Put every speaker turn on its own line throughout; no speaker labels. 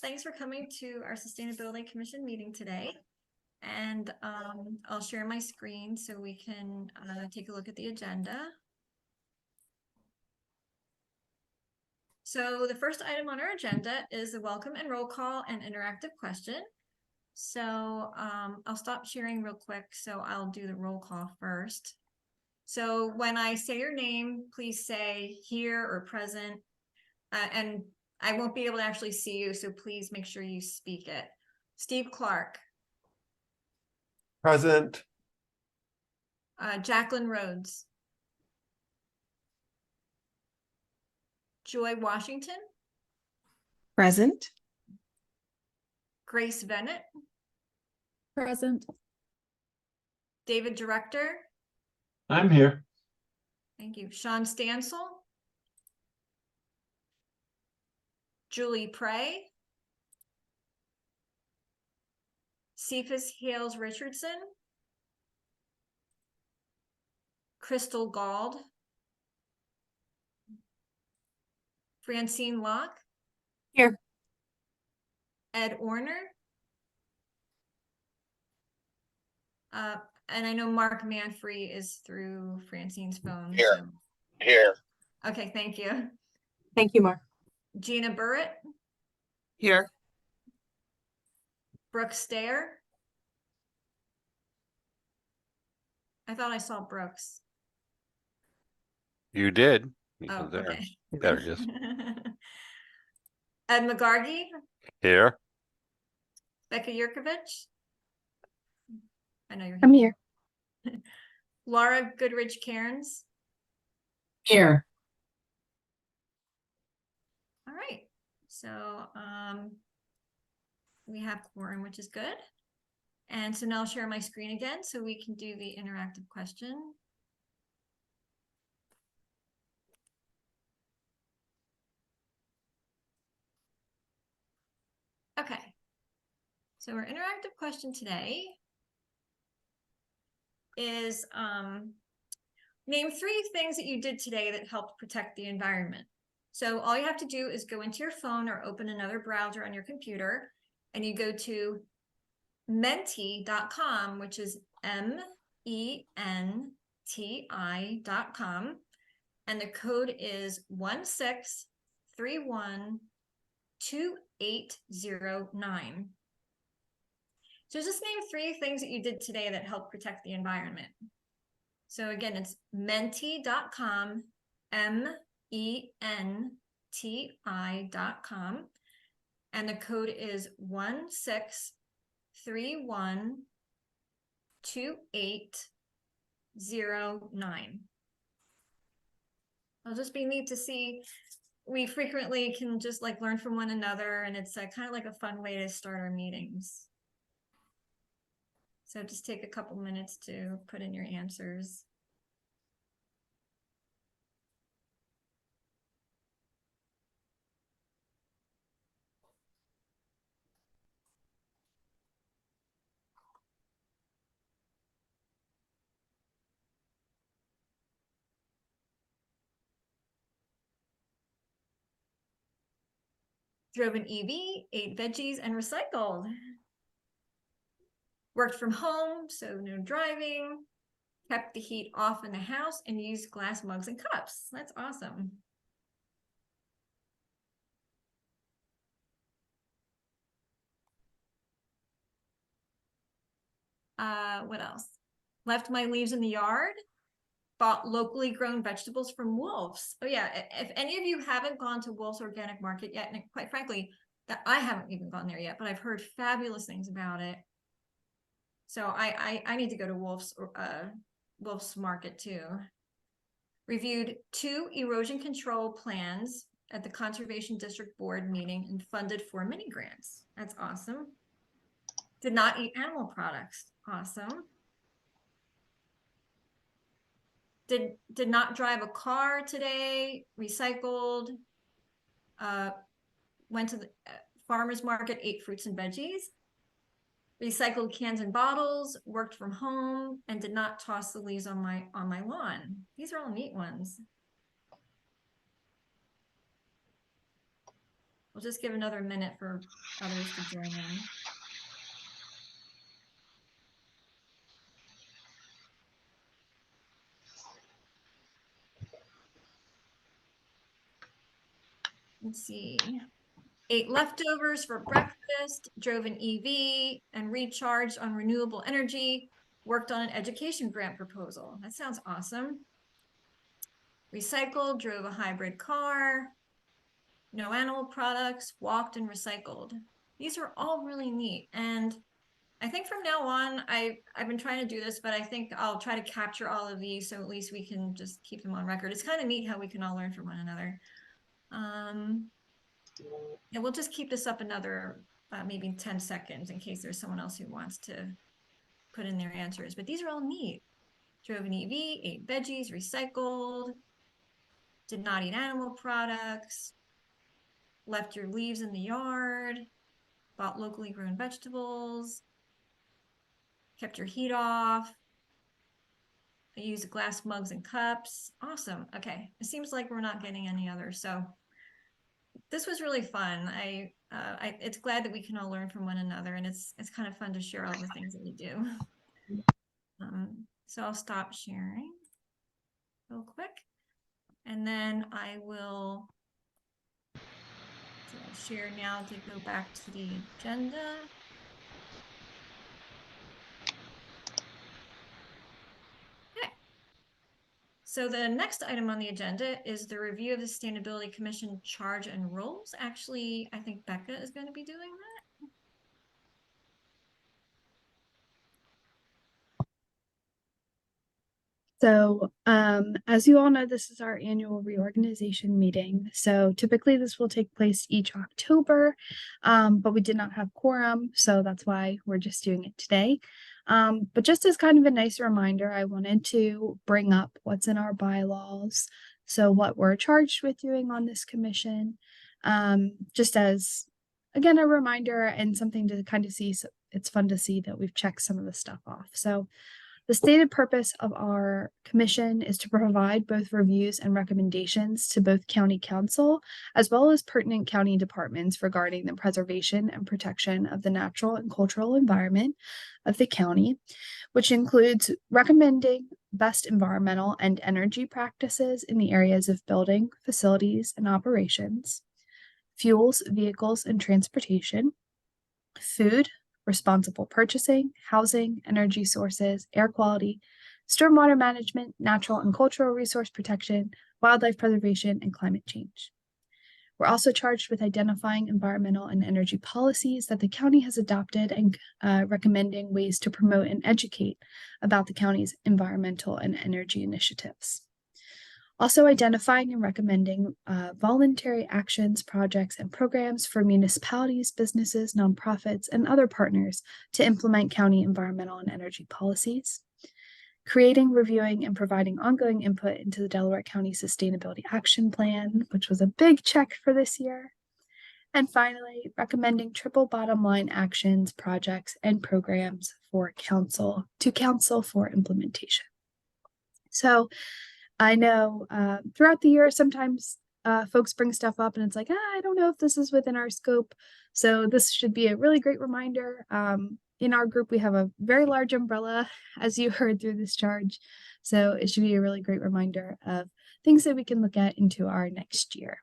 Thanks for coming to our Sustainability Commission meeting today. And I'll share my screen so we can take a look at the agenda. So the first item on our agenda is the welcome and roll call and interactive question. So I'll stop sharing real quick. So I'll do the roll call first. So when I say your name, please say here or present. And I won't be able to actually see you, so please make sure you speak it. Steve Clark.
Present.
Jacqueline Rhodes. Joy Washington.
Present.
Grace Bennett.
Present.
David Director.
I'm here.
Thank you. Sean Stansel. Julie Prey. Cephas Hales Richardson. Crystal Gauld. Francine Locke.
Here.
Ed Orner. And I know Mark Manfrey is through Francine's phone.
Here.
So.
Here.
Okay, thank you.
Thank you, Mark.
Gina Burrett.
Here.
Brooke Stair. I thought I saw Brooks.
You did.
Oh,
There.
okay.
There it is.
Ed McGargy.
Here.
Becca Yurkovich. I know you're
I'm here.
Laura Goodrich Cairns.
Here.
All right. So we have quorum, which is good. And so now I'll share my screen again so we can do the interactive question. Okay. So our interactive question today is name 3 things that you did today that helped protect the environment. So all you have to do is go into your phone or open another browser on your computer, and you go to menti.com, which is MENTI.com, and the code is 16312809. So just name 3 things that you did today that helped protect the environment. So again, it's menti.com, MENTI.com, and the code is 16312809. It'll just be neat to see. We frequently can just like learn from one another, and it's kind of like a fun way to start our meetings. So just take a couple minutes to put in your answers. Drove an EV, ate veggies, and recycled. Worked from home, so no driving. Kept the heat off in the house and used glass mugs and cups. That's awesome. What else? Left my leaves in the yard. Bought locally grown vegetables from Wolf's. Oh yeah, if any of you haven't gone to Wolf's Organic Market yet, and quite frankly, that I haven't even gone there yet, but I've heard fabulous things about it. So I need to go to Wolf's Market too. Reviewed 2 erosion control plans at the Conservation District Board meeting and funded 4 mini grants. That's awesome. Did not eat animal products. Awesome. Did not drive a car today. Recycled. Went to the farmer's market, ate fruits and veggies. Recycled cans and bottles, worked from home, and did not toss the leaves on my lawn. These are all neat ones. We'll just give another minute for others to join in. Let's see. Ate leftovers for breakfast, drove an EV, and recharged on renewable energy. Worked on an education grant proposal. That sounds awesome. Recycled, drove a hybrid car. No animal products, walked and recycled. These are all really neat. And I think from now on, I've been trying to do this, but I think I'll try to capture all of these so at least we can just keep them on record. It's kind of neat how we can all learn from one another. Yeah, we'll just keep this up another maybe 10 seconds in case there's someone else who wants to put in their answers. But these are all neat. Drove an EV, ate veggies, recycled, did not eat animal products, left your leaves in the yard, bought locally grown vegetables, kept your heat off, used glass mugs and cups. Awesome. Okay. It seems like we're not getting any others. So this was really fun. It's glad that we can all learn from one another, and it's kind of fun to share all the things that we do. So I'll stop sharing real quick, and then I will share now to go back to the agenda. Okay. So the next item on the agenda is the review of the Sustainability Commission charge and roles. Actually, I think Becca is going to be doing that.
So, as you all know, this is our annual reorganization meeting. So typically this will take place each October, but we did not have quorum, so that's why we're just doing it today. But just as kind of a nice reminder, I wanted to bring up what's in our bylaws. So what we're charged with doing on this commission, just as, again, a reminder and something to kind of see. So it's fun to see that we've checked some of the stuff off. So the stated purpose of our commission is to provide both reviews and recommendations to both county council, as well as pertinent county departments regarding the preservation and protection of the natural and cultural environment of the county, which includes recommending best environmental and energy practices in the areas of building, facilities, and operations, fuels, vehicles, and transportation, food, responsible purchasing, housing, energy sources, air quality, stormwater management, natural and cultural resource protection, wildlife preservation, and climate change. We're also charged with identifying environmental and energy policies that the county has adopted and recommending ways to promote and educate about the county's environmental and energy initiatives. Also identifying and recommending voluntary actions, projects, and programs for municipalities, businesses, nonprofits, and other partners to implement county environmental and energy policies. Creating, reviewing, and providing ongoing input into the Delaware County Sustainability Action Plan, which was a big check for this year. And finally, recommending triple bottom line actions, projects, and programs for council for implementation. So I know throughout the year, sometimes folks bring stuff up and it's like, I don't know if this is within our scope. So this should be a really great reminder. In our group, we have a very large umbrella, as you heard through this charge. So it should be a really great reminder of things that we can look at into our next year.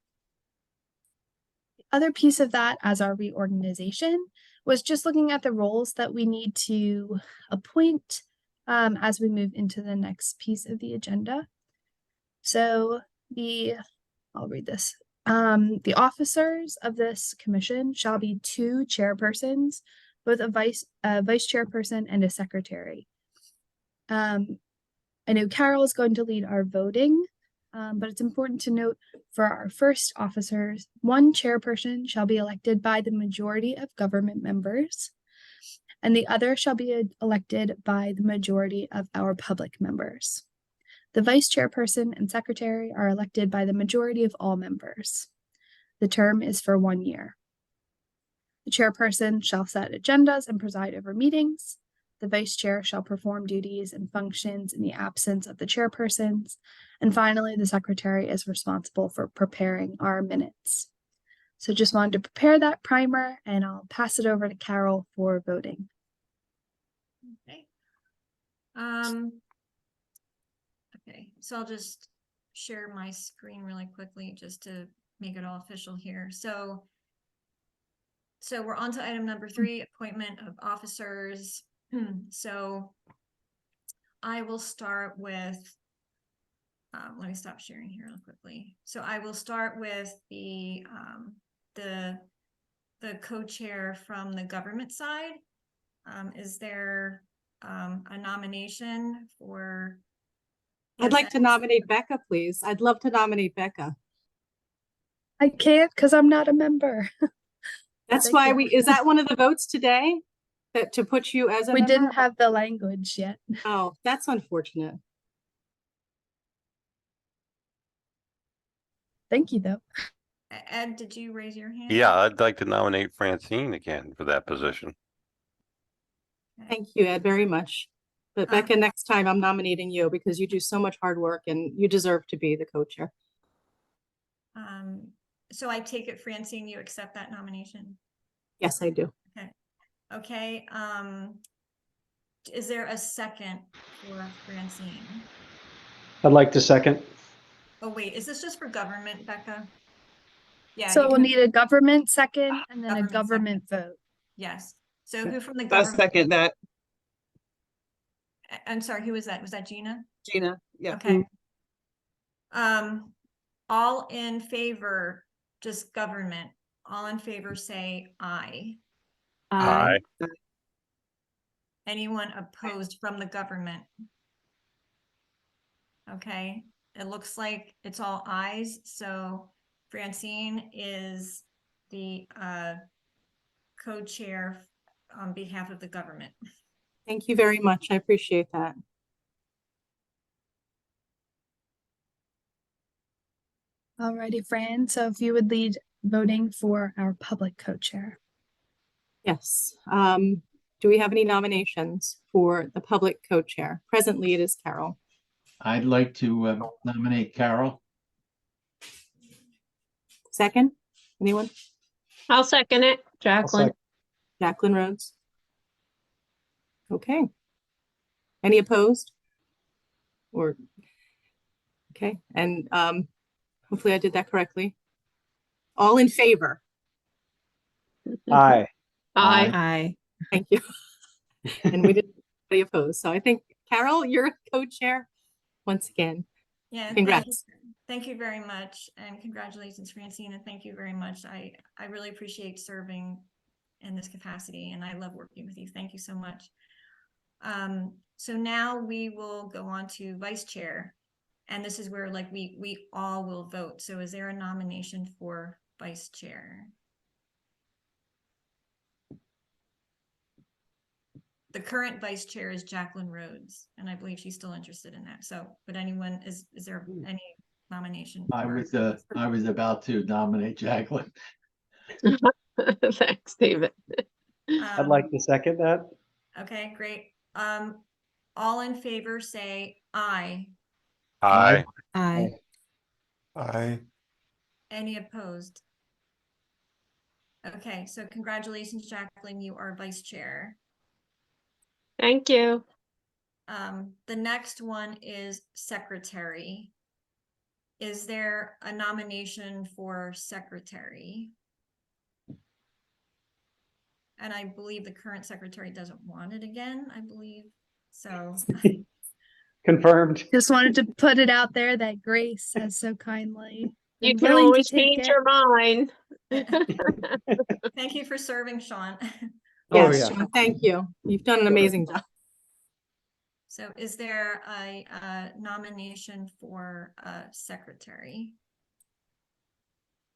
The other piece of that as our reorganization was just looking at the roles that we need to appoint as we move into the next piece of the agenda. So I'll read this. The officers of this commission shall be 2 chairpersons, both a vice chairperson and a secretary. I know Carol is going to lead our voting, but it's important to note for our first officers, 1 chairperson shall be elected by the majority of government members, and the other shall be elected by the majority of our public members. The vice chairperson and secretary are elected by the majority of all members. The term is for 1 year. The chairperson shall set agendas and preside over meetings. The vice chair shall perform duties and functions in the absence of the chairpersons. And finally, the secretary is responsible for preparing our minutes. So just wanted to prepare that primer and I'll pass it over to Carol for voting.
Okay. Okay, so I'll just share my screen really quickly just to make it all official here. So we're on to item number 3, appointment of officers. So I will start with, let me stop sharing here real quickly. So I will start with the co-chair from the government side. Is there a nomination for?
I'd like to nominate Becca, please. I'd love to nominate Becca.
I can't because I'm not a member.
That's
Thank
why
you.
is that one of the votes today? That to put you as a
We
member?
didn't have the language yet.
Oh, that's unfortunate.
Thank you, though.
Ed, did you raise your hand?
Yeah, I'd like to nominate Francine again for that position.
Thank you, Ed, very much. But Becca, next time I'm nominating you because you do so much hard work and you deserve to be the co-chair.
So I take it, Francine, you accept that nomination?
Yes, I do.
Okay. Is there a second for Francine?
I'd like to second.
Oh, wait, is this just for government, Becca? Yeah.
So
you
we'll
can-
need a government second and then a
Government
government vote.
Yes. So who from the
I'll
government?
second that,
I'm sorry, who was that? Was that Gina?
Gina. Yeah.
Okay. All in favor, just government, all in favor say aye.
Aye.
Anyone opposed from the government? Okay, it looks like it's all ayes, so Francine is the co-chair on behalf of the government.
Thank you very much. I appreciate that.
Alrighty, Fran. So if you would lead voting for our public co-chair.
Yes. Do we have any nominations for the public co-chair? Presently, it is Carol.
I'd like to nominate Carol.
Second, anyone?
I'll second it,
I'll
Jacqueline.
sec-
Jacqueline Rhodes. Okay. Any opposed? Or, okay, and hopefully I did that correctly. All in favor?
Aye.
Aye.
Aye. Thank you. And we didn't anybody opposed. So I think, Carol, you're co-chair once again.
Yeah,
Congrats.
Thank you very much, and congratulations, Francine, and thank you very much. I really appreciate serving in this capacity, and I love working with you. Thank you so much. So now we will go on to vice chair, and this is where like we all will vote. So is there a nomination for vice chair? The current vice chair is Jacqueline Rhodes, and I believe she's still interested in that. So, but anyone, is there any nomination?
I was about to nominate Jacqueline.
Thanks, David.
I'd like to second that.
Okay, great. All in favor say aye.
Aye.
Aye.
Aye.
Any opposed? Okay, so congratulations, Jacqueline, you are vice chair.
Thank you.
The next one is secretary. Is there a nomination for secretary? And I believe the current secretary doesn't want it again, I believe. So
Confirmed.
Just wanted to put it out there that Grace has so kindly
You
been
can
willing to
always
take
change
it.
your mind.
thank you for serving, Sean.
Oh,
Yes,
yeah.
Sean, thank you. You've done an amazing job.
So is there a nomination for secretary?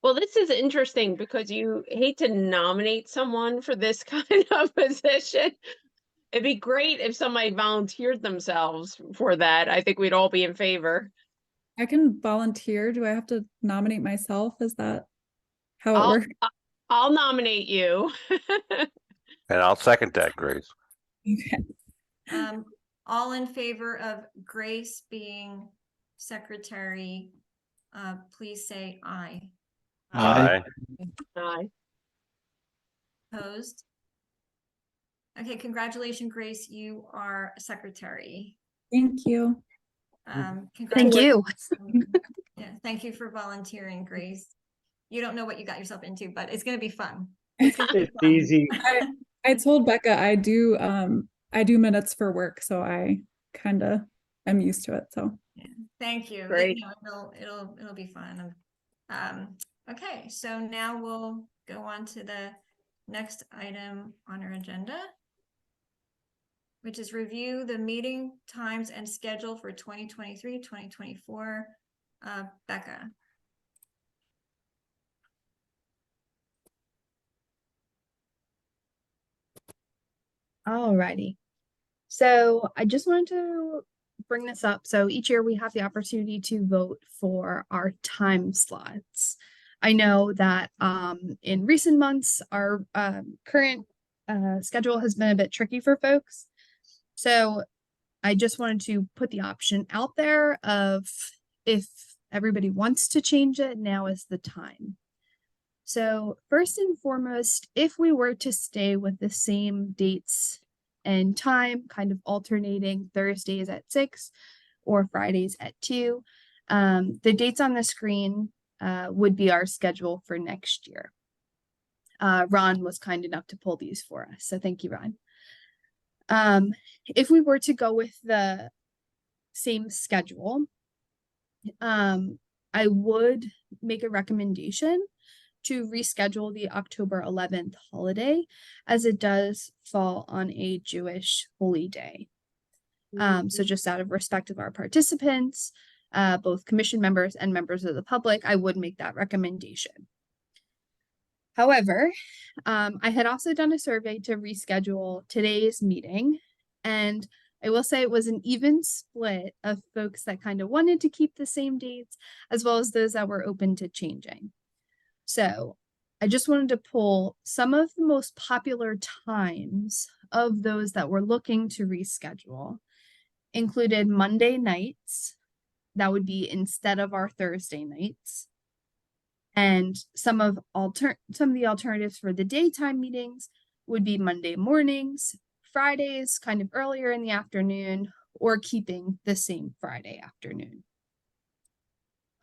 Well, this is interesting because you hate to nominate someone for this kind of position. It'd be great if somebody volunteered themselves for that. I think we'd all be in favor.
I can volunteer. Do I have to nominate myself? Is that how it
I'll,
works?
I'll nominate you.
And I'll second that, Grace.
Okay.
All in favor of Grace being secretary, please say aye.
Aye.
Aye.
Opposed? Okay, congratulations, Grace. You are secretary.
Thank you.
Thank
Congratulations.
you.
Yeah, thank you for volunteering, Grace. You don't know what you got yourself into, but it's gonna be fun.
It's easy.
I told Becca I do minutes for work, so I kind of am used to it. So
Thank you.
Great.
You know, it'll be fun. Okay, so now we'll go on to the next item on our agenda, which is review the meeting times and schedule for 2023, 2024. Becca.
Alrighty. So I just wanted to bring this up. So each year we have the opportunity to vote for our time slots. I know that in recent months, our current schedule has been a bit tricky for folks. So I just wanted to put the option out there of if everybody wants to change it, now is the time. So first and foremost, if we were to stay with the same dates and time, kind of alternating Thursdays at 6 or Fridays at 2, the dates on the screen would be our schedule for next year. Ron was kind enough to pull these for us, so thank you, Ron. If we were to go with the same schedule, I would make a recommendation to reschedule the October 11th holiday, as it does fall on a Jewish holy day. So just out of respect of our participants, both commission members and members of the public, I would make that recommendation. However, I had also done a survey to reschedule today's meeting, and I will say it was an even split of folks that kind of wanted to keep the same dates, as well as those that were open to changing. So I just wanted to pull some of the most popular times of those that were looking to reschedule. Included Monday nights, that would be instead of our Thursday nights. And some of the alternatives for the daytime meetings would be Monday mornings, Fridays kind of earlier in the afternoon, or keeping the same Friday afternoon.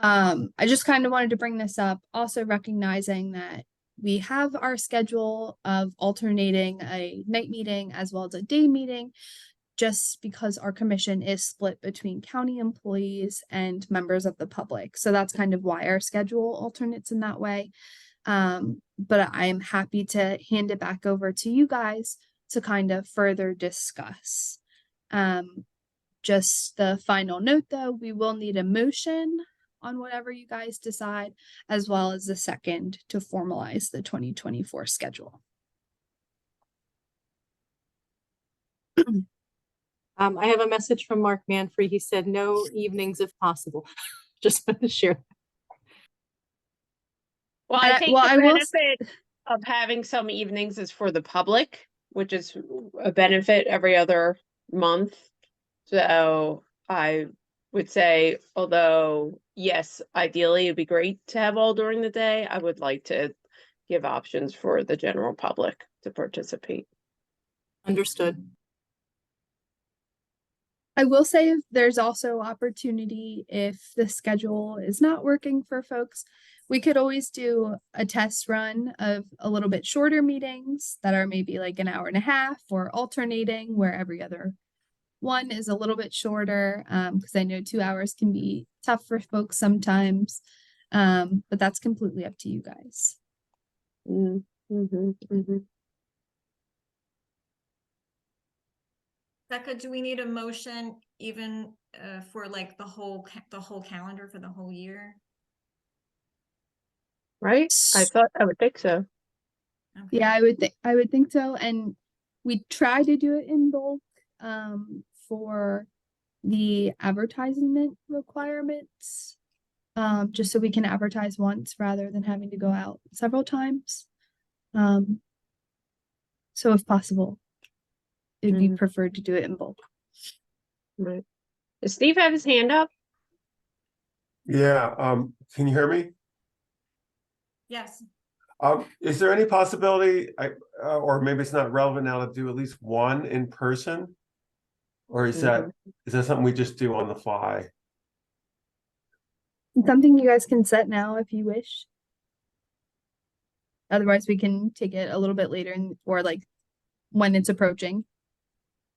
I just kind of wanted to bring this up, also recognizing that we have our schedule of alternating a night meeting as well as a day meeting, just because our commission is split between county employees and members of the public. So that's kind of why our schedule alternates in that way. But I'm happy to hand it back over to you guys to kind of further discuss. Just the final note though, we will need a motion on whatever you guys decide, as well as a second to formalize the 2024 schedule.
I have a message from Mark Manfrey. He said no evenings if possible. Just want to share.
Well,
And
I think
well,
the
I will
benefit of having some evenings is for the public, which is a benefit every other month. So I would say, although yes, ideally it'd be great to have all during the day, I would like to give options for the general public to participate.
Understood.
I will say there's also opportunity if the schedule is not working for folks. We could always do a test run of a little bit shorter meetings that are maybe like an hour and a half, or alternating where every other one is a little bit shorter, because I know 2 hours can be tough for folks sometimes. But that's completely up to you guys.
Becca, do we need a motion even for like the whole calendar for the whole year?
Right? I would think so.
Okay.
Yeah, I would think so. And we try to do it in bulk for the advertisement requirements, just so we can advertise once rather than having to go out several times. So if possible, it'd be preferred to do it in bulk.
Right. Does Steve have his hand up?
Yeah, can you hear me?
Yes.
Is there any possibility, or maybe it's not relevant now, to do at least one in person? Or is that something we just do on the fly?
Something you guys can set now if you wish. Otherwise, we can take it a little bit later or like when it's approaching.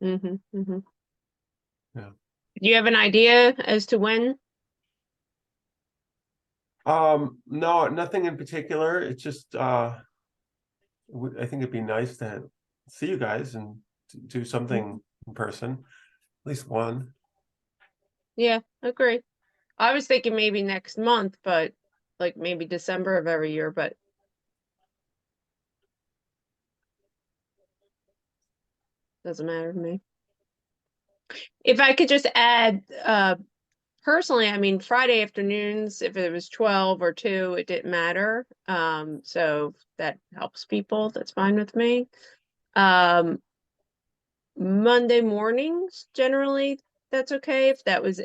Mm-hmm, mm-hmm.
Yeah.
Do you have an idea as to when?
No, nothing in particular. It's just, I think it'd be nice to see you guys and do something in person, at least one.
Yeah, agree. I was thinking maybe next month, but like maybe December of every year, but doesn't matter to me. If I could just add, personally, I mean, Friday afternoons, if it was 12 or 2, it didn't matter. So if that helps people, that's fine with me. Monday mornings, generally, that's okay if that was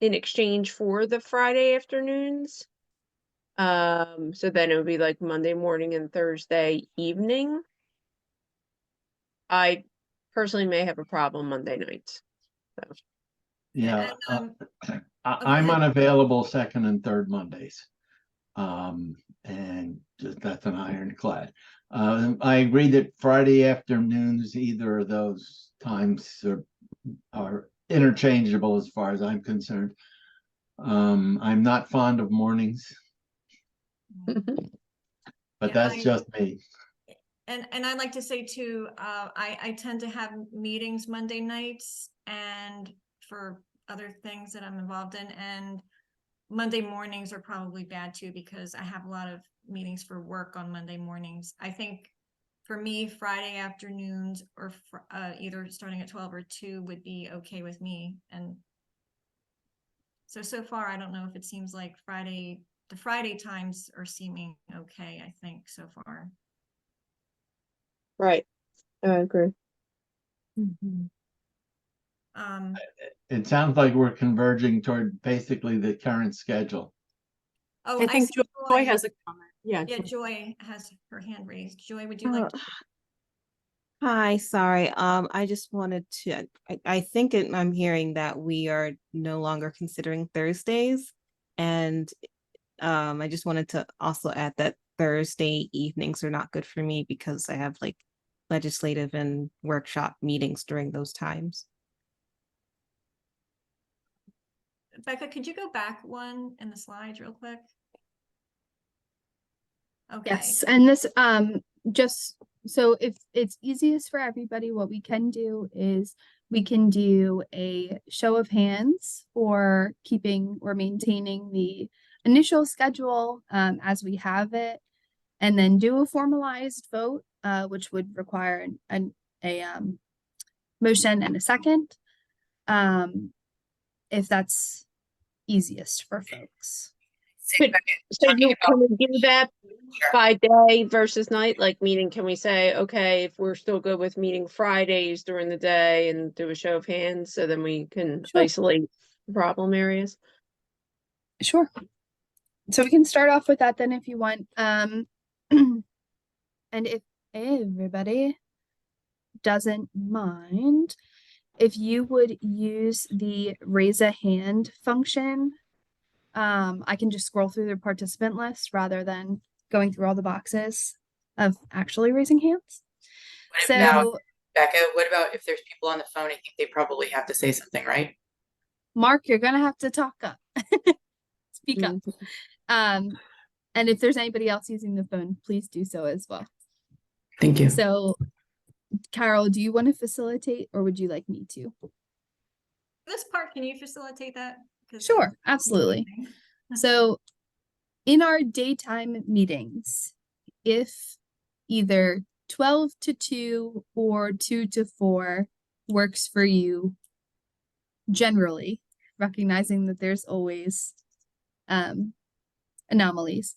in exchange for the Friday afternoons. So then it would be like Monday morning and Thursday evening. I personally may have a problem Monday nights.
Yeah,
And,
I'm
ahead.
unavailable second and third Mondays. And just that's an ironclad. I agree that Friday afternoons, either of those times are interchangeable as far as I'm concerned. I'm not fond of mornings, but
Yeah,
that's just me.
And I'd like to say too, I tend to have meetings Monday nights and for other things that I'm involved in, and Monday mornings are probably bad too, because I have a lot of meetings for work on Monday mornings. I think for me, Friday afternoons or either starting at 12 or 2 would be okay with me. And so far, I don't know if it seems like the Friday times are seeming okay, I think so far.
Right. I agree.
It sounds like we're converging toward basically the current schedule.
Oh,
I think
see
Joy has a comment. Yeah.
Yeah, Joy has her hand raised. Joy, would you like to?
Hi, sorry. I just wanted to, I think I'm hearing that we are no longer considering Thursdays. And I just wanted to also add that Thursday evenings are not good for me because I have like legislative and workshop meetings during those times.
Becca, could you go back one in the slides real quick? Okay.
Yes, and this just so if it's easiest for everybody, what we can do is we can do a show of hands for keeping or maintaining the initial schedule as we have it, and then do a formalized vote, which would require a motion and a second, if that's easiest for folks.
So can we do that by day versus night? Like, meaning, can we say, okay, if we're still good with meeting Fridays during the day and do a show of hands, so then we can
Sure.
isolate problem areas?
Sure. So we can start off with that then if you want. And if everybody doesn't mind, if you would use the raise a hand function, I can just scroll through the participant list rather than going through all the boxes of actually raising hands. So
now, Becca, what about if there's people on the phone? I think they probably have to say something, right?
Mark, you're gonna have to talk up. Speak up. And if there's anybody else using the phone, please do so as well.
Thank you.
So Carol, do you want to facilitate or would you like me to?
This part, can you facilitate that?
Sure, absolutely. So in our daytime meetings, if either 12 to 2 or 2 to 4 works for you, generally, recognizing that there's always anomalies,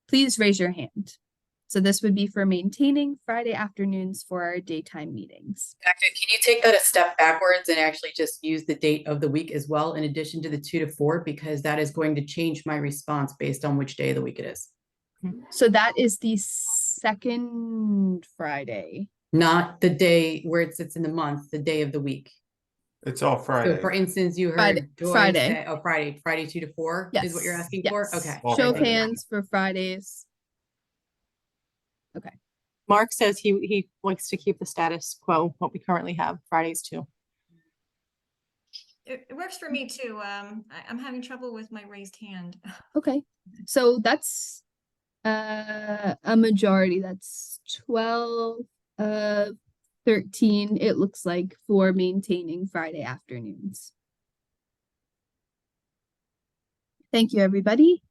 please raise your hand. So this would be for maintaining Friday afternoons for our daytime meetings.
Becca, can you take that a step backwards and actually just use the date of the week as well, in addition to the 2 to 4, because that is going to change my response based on which day of the week it is.
So that is the second Friday.
Not the day where it sits in the month, the day of the week.
It's all
So
Friday.
for instance, you
Friday-
heard Joy
Friday.
say, oh, Friday 2 to 4 is what you're
Yes,
asking
yes.
for? Okay.
All
Show of
Friday.
hands for Fridays.
Mark says he likes to keep the status quo, what we currently have, Fridays too.
It works for me too. I'm having trouble with my raised hand.
Okay, so that's a majority. That's 12, 13, it looks like, for maintaining Friday afternoons. Thank you, everybody.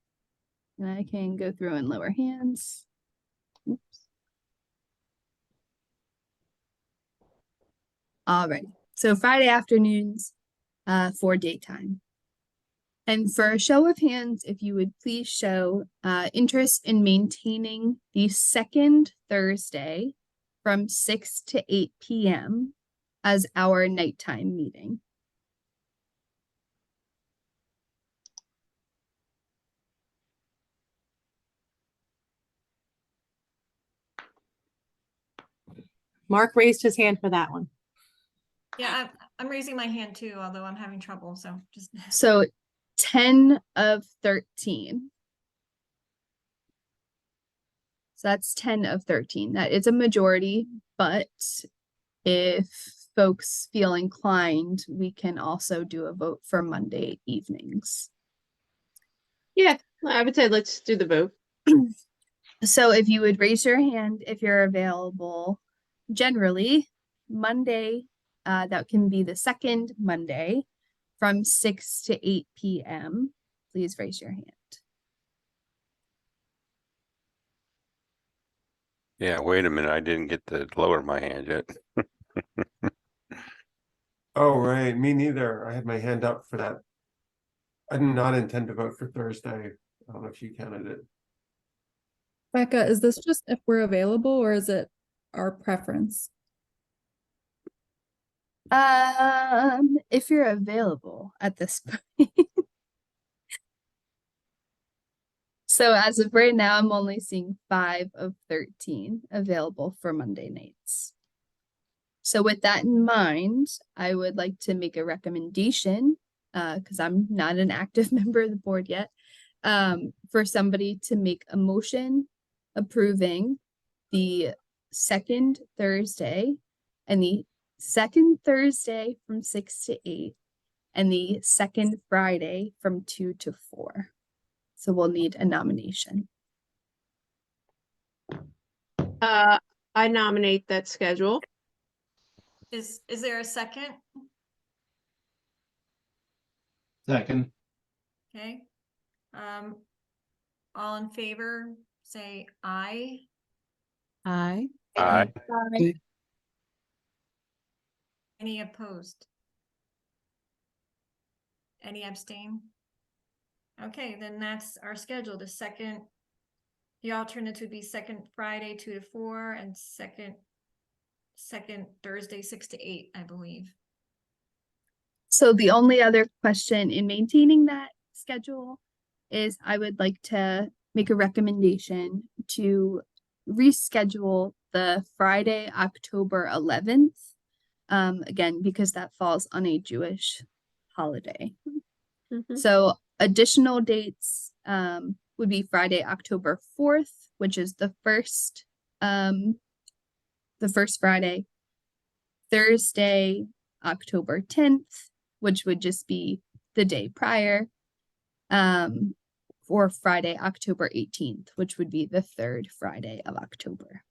And I can go through and lower hands. Oops. All right, so Friday afternoons for daytime. And for a show of hands, if you would please show interest in maintaining the second Thursday from 6 to 8 p.m. as our nighttime meeting.
Mark raised his hand for that one.
Yeah, I'm raising my hand too, although I'm having trouble. So just
So 10 of 13. So that's 10 of 13. That is a majority, but if folks feel inclined, we can also do a vote for Monday evenings.
Yeah, I would say let's do the vote.
So if you would raise your hand if you're available, generally Monday, that can be the second Monday from 6 to 8 p.m. Please raise your hand.
Yeah, wait a minute. I didn't get to lower my hand yet.
Oh, right. Me neither. I had my hand up for that. I did not intend to vote for Thursday. I don't know if you counted it.
Becca, is this just if we're available or is it our preference?
If you're available at this point. So as of right now, I'm only seeing 5 of 13 available for Monday nights. So with that in mind, I would like to make a recommendation, because I'm not an active member of the board yet, for somebody to make a motion approving the second Thursday and the second Thursday from 6 to 8 and the second Friday from 2 to 4. So we'll need a nomination.
I nominate that schedule.
is there a second?
Second,
Okay. All in favor, say aye.
Aye.
Aye.
Any opposed? Any abstain? Okay, then that's our schedule. The alternates would be second Friday 2 to 4 and second Thursday 6 to 8, I believe.
So the only other question in maintaining that schedule is I would like to make a recommendation to reschedule the Friday, October 11th. Again, because that falls on a Jewish holiday.
Mhm.
So additional dates would be Friday, October 4th, which is the first Friday, Thursday, October 10th, which would just be the day prior, or Friday, October 18th, which would be the third Friday of October.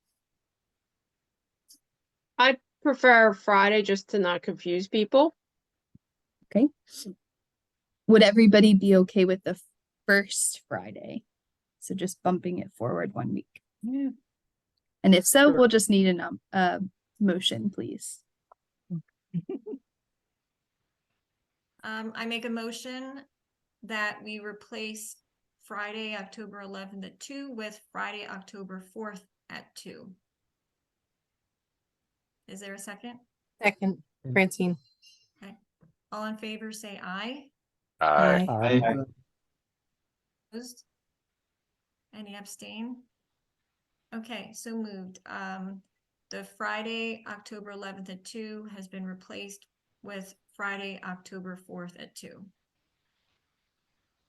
I prefer Friday just to not confuse people.
Okay. Would everybody be okay with the first Friday? So just bumping it forward 1 week.
Yeah.
And if so,
Sure.
we'll just need a motion, please.
I make a motion that we replace Friday, October 11th at 2 with Friday, October 4th at 2. Is there a second?
Second, Francine.
Okay. All in favor, say aye.
Aye.
aye.
Opposed? Any abstain? Okay, so moved. The Friday, October 11th at 2 has been replaced with Friday, October 4th at 2.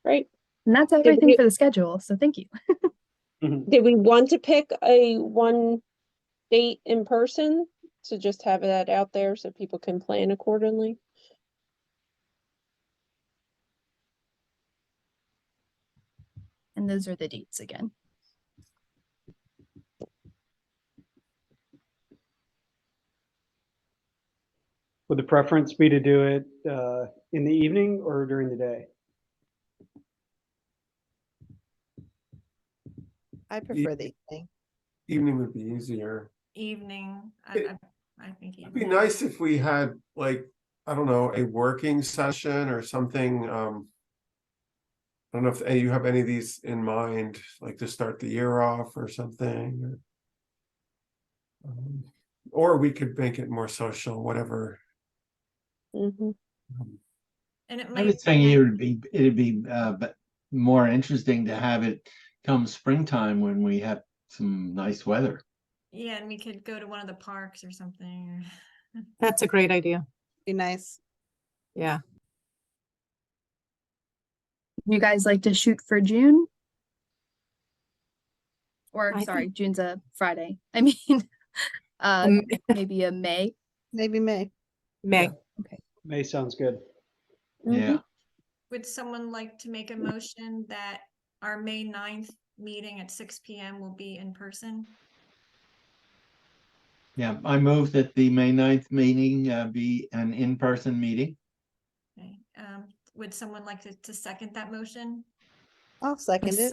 Right.
And that's
we-
everything for the schedule. So thank you.
Did we want to pick a one date in person to just have that out there so people can plan accordingly?
And those are the dates again.
Would the preference be to do it in the evening or during the day?
I prefer the evening.
Evening would be easier.
Evening,
It-
I think
It'd be
evening.
nice if we had like, I don't know, a working session or something. I don't know if you have any of these in mind, like to start the year off or something. Or we could make it more social, whatever.
Mm-hmm.
And it
I
might,
was thinking it'd be but more interesting to have it come springtime when we have some nice weather.
yeah, and we could go to one of the parks or something.
That's a great idea.
Be nice.
Yeah.
You guys like to shoot for June? Or
I
sorry,
think-
June's a Friday. I mean,
Um,
maybe a May.
Maybe May.
May.
May sounds good.
Yeah.
Would someone like to make a motion that our May 9th meeting at 6 p.m. will be in person?
Yeah, I move that the May 9th meeting be an in-person meeting.
Okay, would someone like to second that motion?
I'll second it.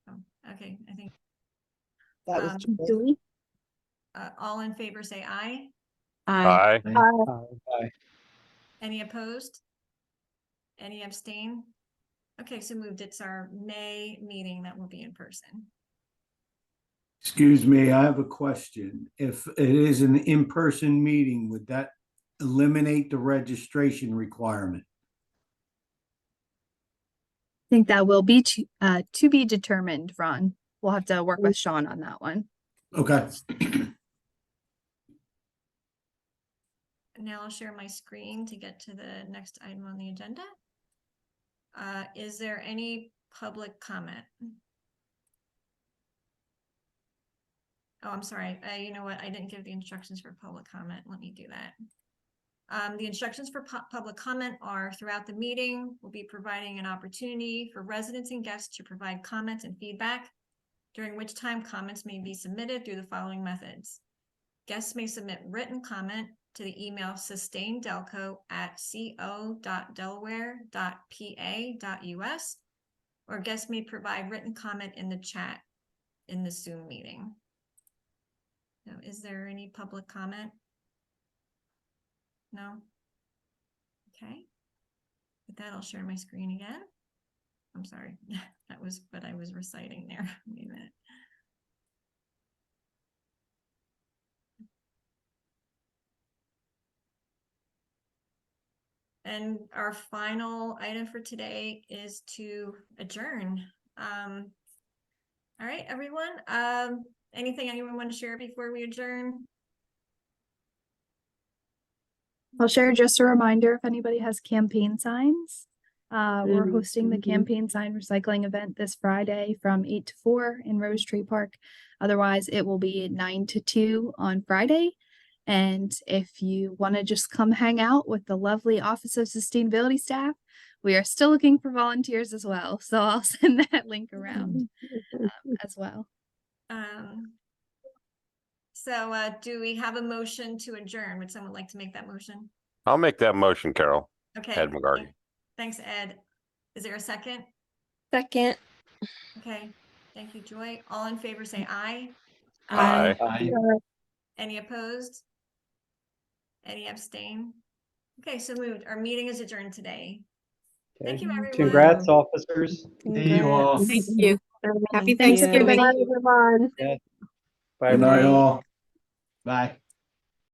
Oh, okay, I think,
That was Julie.
Julie?
all in favor say aye.
Aye.
Bye.
Any opposed? Any abstain? Okay, so moved. It's our May meeting that will be in person.
Excuse me, I have a question. If it is an in-person meeting, would that eliminate the registration requirement?
I think that will be to be determined, Ron. We'll have to work with Sean on that one.
Okay.
Now I'll share my screen to get to the next item on the agenda. Is there any public comment? Oh, I'm sorry. You know what? I didn't give the instructions for public comment. Let me do that. The instructions for public comment are throughout the meeting. We'll be providing an opportunity for residents and guests to provide comments and feedback, during which time comments may be submitted through the following methods. Guests may submit written comment to the email sustaindelco@co.delaware.pa.us, or guests may provide written comment in the chat in the Zoom meeting. So is there any public comment? No? Okay. With that, I'll share my screen again. I'm sorry. That was what I was reciting there. Wait a minute. And our final item for today is to adjourn. All right, everyone. Anything anyone want to share before we adjourn?
I'll share just a reminder if anybody has campaign signs. We're hosting the campaign sign recycling event this Friday from 8 to 4 in Rose Tree Park. Otherwise, it will be 9 to 2 on Friday. And if you want to just come hang out with the lovely Office of Sustainability staff, we are still looking for volunteers as well. So I'll send that link around as well.
So do we have a motion to adjourn? Would someone like to make that motion?
I'll make that motion, Carol.
Okay.
Ed McGarty.
Thanks, Ed. Is there a second?
Second.
Okay. Thank you, Joy. All in favor say aye.
Aye.
Aye.
Any opposed? Any abstain? Okay, so moved. Our meeting is adjourned today. Thank you, everyone.
Congrats, officers.
See you all.
Thank you. Happy
Thank you.
Thanksgiving.
Bye, everyone.
Bye.
Good night, all.
Bye.